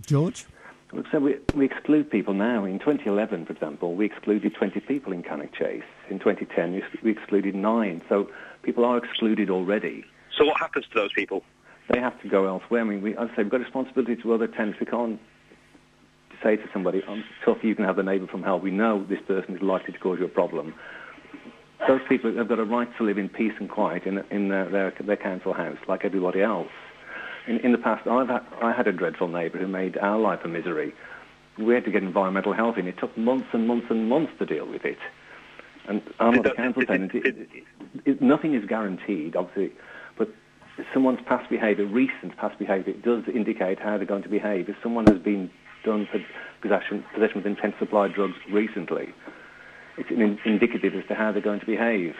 George? So we exclude people now. In 2011, for example, we excluded 20 people in Cannock Chase. In 2010, we excluded 9. So people are excluded already. So what happens to those people? They have to go elsewhere. I mean, I'd say we've got a responsibility to other tenants. We can't say to somebody, tough, you can have the neighbour from hell. We know this person is likely to cause you a problem. Those people have got a right to live in peace and quiet in their council house, like everybody else. In the past, I had a dreadful neighbour who made our life a misery. We had to get environmental health in. It took months and months and months to deal with it. And I'm not a council tenant. Nothing is guaranteed, obviously, but someone's past behaviour, recent past behaviour, does indicate how they're going to behave. If someone has been done for possession with intent to supply drugs recently, it's indicative as to how they're going to behave.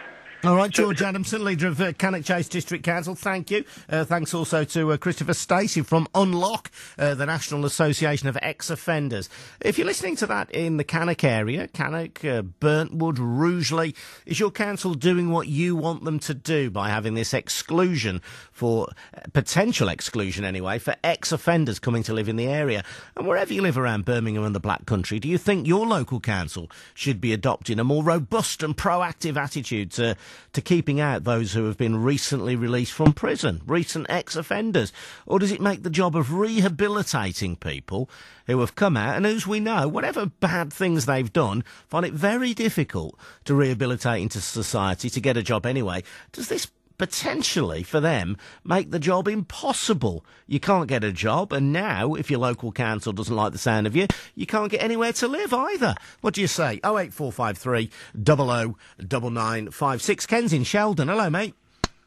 All right, George Adamson, leader of Cannock Chase District Council, thank you. Thanks also to Christopher Stacey from Unlock, the National Association of Ex-Offenders. If you're listening to that in the Cannock area, Cannock, Burntwood, Rugeley, is your council doing what you want them to do by having this exclusion for, potential exclusion anyway, for ex-offenders coming to live in the area? And wherever you live around Birmingham and the Black Country, do you think your local council should be adopting a more robust and proactive attitude to keeping out those who have been recently released from prison, recent ex-offenders? Or does it make the job of rehabilitating people who have come out and whose we know, whatever bad things they've done, find it very difficult to rehabilitate into society, to get a job anyway? Does this potentially, for them, make the job impossible? You can't get a job, and now, if your local council doesn't like the sound of you, you can't get anywhere to live either. What do you say? 08453 00 9956. Ken's in Sheldon. Hello, mate.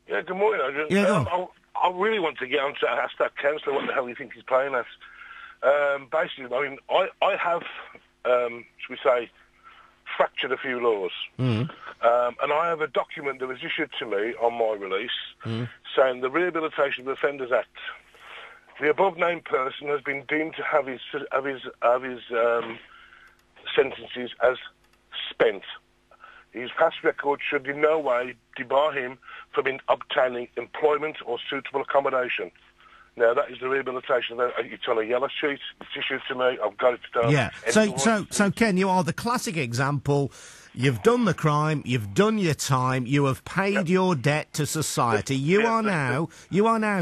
Yeah, good morning, Adrian. Yeah, go on. I really want to get on to ask that councillor what the hell he thinks he's playing at. Basically, I mean, I have, should we say, fractured a few laws. And I have a document that was issued to me on my release saying the Rehabilitation of Offenders Act. The above-named person has been deemed to have his sentences as spent. His past record should in no way debar him from obtaining employment or suitable accommodation. Now, that is the rehabilitation. It's on a yellow sheet. It's issued to me. I've got it done. Yeah. So, Ken, you are the classic example. You've done the crime. You've done your time. You have paid your debt to society. You are now,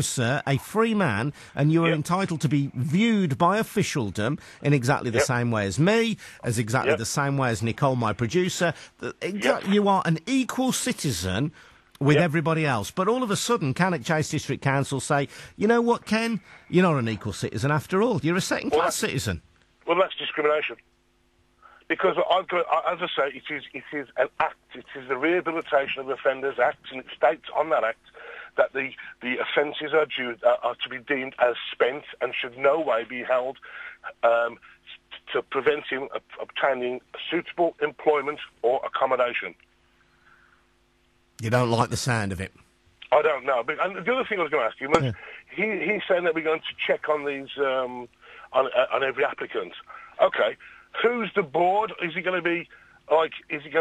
sir, a free man, and you are entitled to be viewed by officialdom in exactly the same way as me, as exactly the same way as Nicole, my producer. You are an equal citizen with everybody else. But all of a sudden, Cannock Chase District Council say, you know what, Ken? You're not an equal citizen after all. You're a second-class citizen. Well, that's discrimination. Because I've got, as I say, it is an act. It is the Rehabilitation of Offenders Act, and it states on that act that the offences are to be deemed as spent and should no way be held to prevent him obtaining suitable employment or accommodation. You don't like the sound of it? I don't know. But, and the other thing I was going to ask you was, he's saying that we're going to check on these on every applicant. Okay, who's the board? Is it going to be like? Is it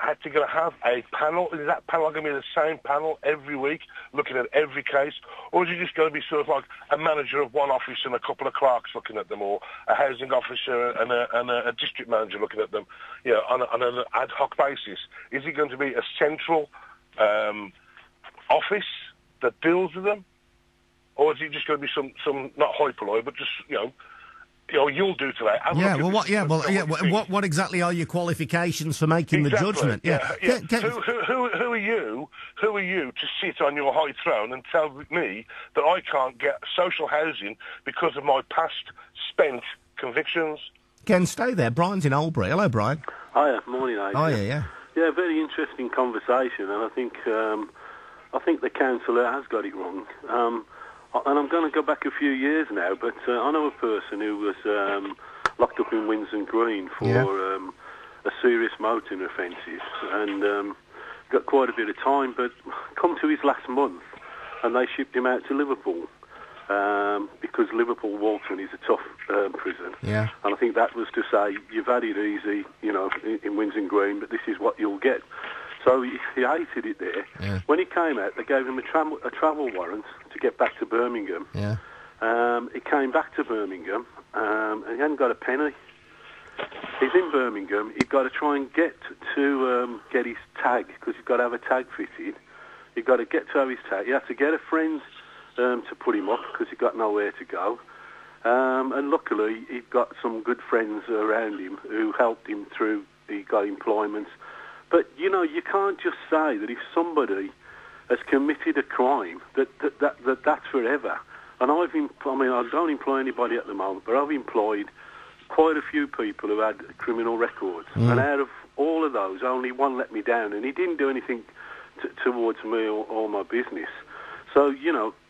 actually going to have a panel? Is that panel going to be the same panel every week, looking at every case, or is it just going to be sort of like a manager of one office and a couple of clerks looking at them, or a housing officer and a district manager looking at them, you know, on an ad hoc basis? Is it going to be a central office that deals with them, or is it just going to be some not hoi polloi, but just you'll do today. What exactly are your qualifications for making the judgment? Who are you? Who are you to sit on your high throne and tell me that I can't get social housing because of my past spent convictions? Ken, stay there. Brian's in Albury. Hello, Brian. Hiya, morning, Adrian. Yeah. Yeah, very interesting conversation, and I think the councillor has got it wrong. And I'm going to go back a few years now, but I know a person who was locked up in Windsor Green for a serious motoring offences, and got quite a bit of time, but come to his last month, and they shipped him out to Liverpool, because Liverpool Walton is a tough prison. Yeah. And I think that was to say, you've had it easy, in Windsor Green, but this is what you'll get. So he hated it there. Yeah. When he came out, they gave him a travel warrant to get back to Birmingham. Yeah. He came back to Birmingham, and he hadn't got a penny. He's in Birmingham. He's got to try and get his tag, because he's got to have a tag fitted. He's got to get to have his tag. He had to get a friend to put him up, because he got nowhere to go. And luckily, he got some good friends around him who helped him through. He got employment. But, you can't just say that if somebody has committed a crime, that's forever. And I don't employ anybody at the moment, but I've employed quite a few people who had criminal records. And out of all of those, only one let me down, and he didn't do anything towards me or my business. So,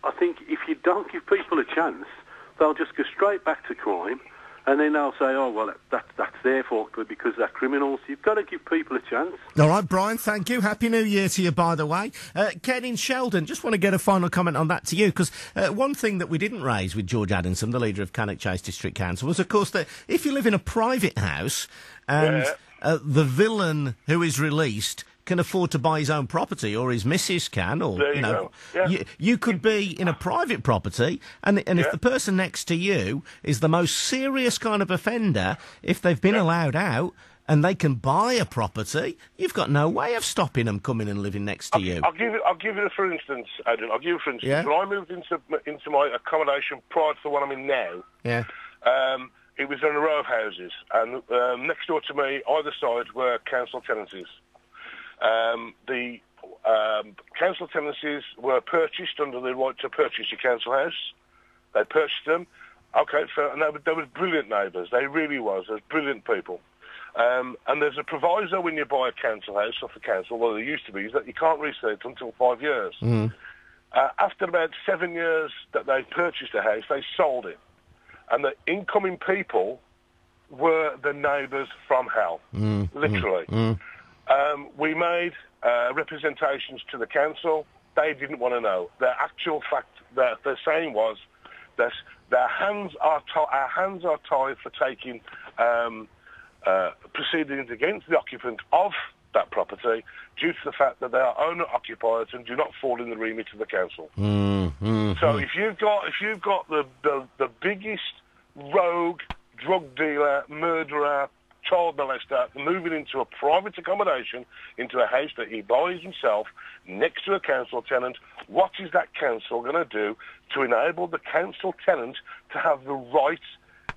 I think if you don't give people a chance, they'll just go straight back to crime, and then they'll say, oh, well, that's their fault because they're criminals. You've got to give people a chance. All right, Brian, thank you. Happy New Year to you, by the way. Ken in Sheldon, just want to get a final comment on that to you, because one thing that we didn't raise with George Adamson, the leader of Cannock Chase District Council, was, of course, that if you live in a private house and the villain who is released can afford to buy his own property, or his missus can, or there you go. Yeah. You could be in a private property, and if the person next to you is the most serious kind of offender, if they've been allowed out and they can buy a property, you've got no way of stopping them coming and living next to you. I'll give you a for instance, Adrian. I'll give you a for instance. Yeah. When I moved into my accommodation prior to the one I'm in now, it was in a row of houses, and next door to me, either side, were council tenancies. The council tenancies were purchased under the right to purchase your council house. They purchased them. Okay, and they were brilliant neighbours. They really was. They were brilliant people. And there's a proviso when you buy a council house off the council, well, there used to be, is that you can't resell it until 5 years. After about 7 years that they purchased a house, they sold it. And the incoming people were the neighbours from hell, literally. We made representations to the council. They didn't want to know. The actual fact that they're saying was that our hands are tied for taking proceedings against the occupant of that property due to the fact that they are owner-occupiers and do not fall in the remit of the council. So if you've got the biggest rogue, drug dealer, murderer, child molester moving into a private accommodation, into a house that he buys himself next to a council tenant, what is that council going to do to enable the council tenant to have the right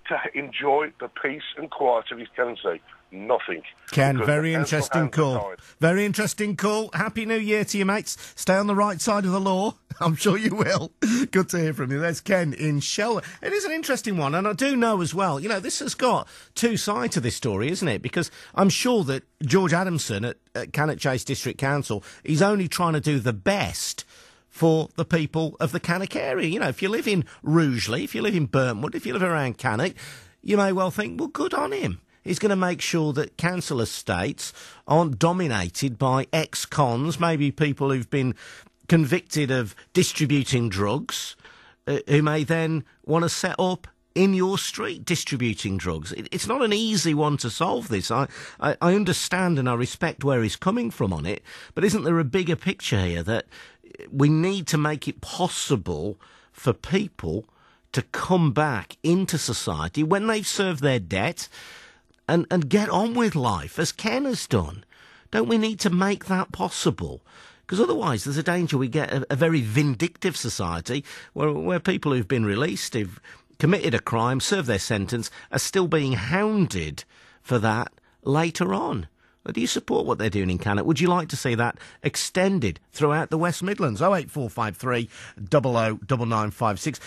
to enjoy the peace and quiet of his tenancy? Nothing. Ken, very interesting call. Very interesting call. Happy New Year to you, mates. Stay on the right side of the law. I'm sure you will. Good to hear from you. There's Ken in Sheldon. It is an interesting one, and I do know as well, this has got two sides to this story, isn't it? Because I'm sure that George Adamson at Cannock Chase District Council is only trying to do the best for the people of the Cannock area. If you live in Rugeley, if you live in Burntwood, if you live around Cannock, you may well think, well, good on him. He's going to make sure that council estates aren't dominated by ex-cons, maybe people who've been convicted of distributing drugs, who may then want to set up in your street distributing drugs. It's not an easy one to solve this. I understand and I respect where he's coming from on it, but isn't there a bigger picture here that we need to make it possible for people to come back into society when they've served their debt and get on with life, as Ken has done? Don't we need to make that possible? Because otherwise there's a danger we get a very vindictive society where people who've been released, who've committed a crime, served their sentence, are still being hounded for that later on. Do you support what they're doing in Cannock? Would you like to see that extended throughout the West Midlands? 08453 009956.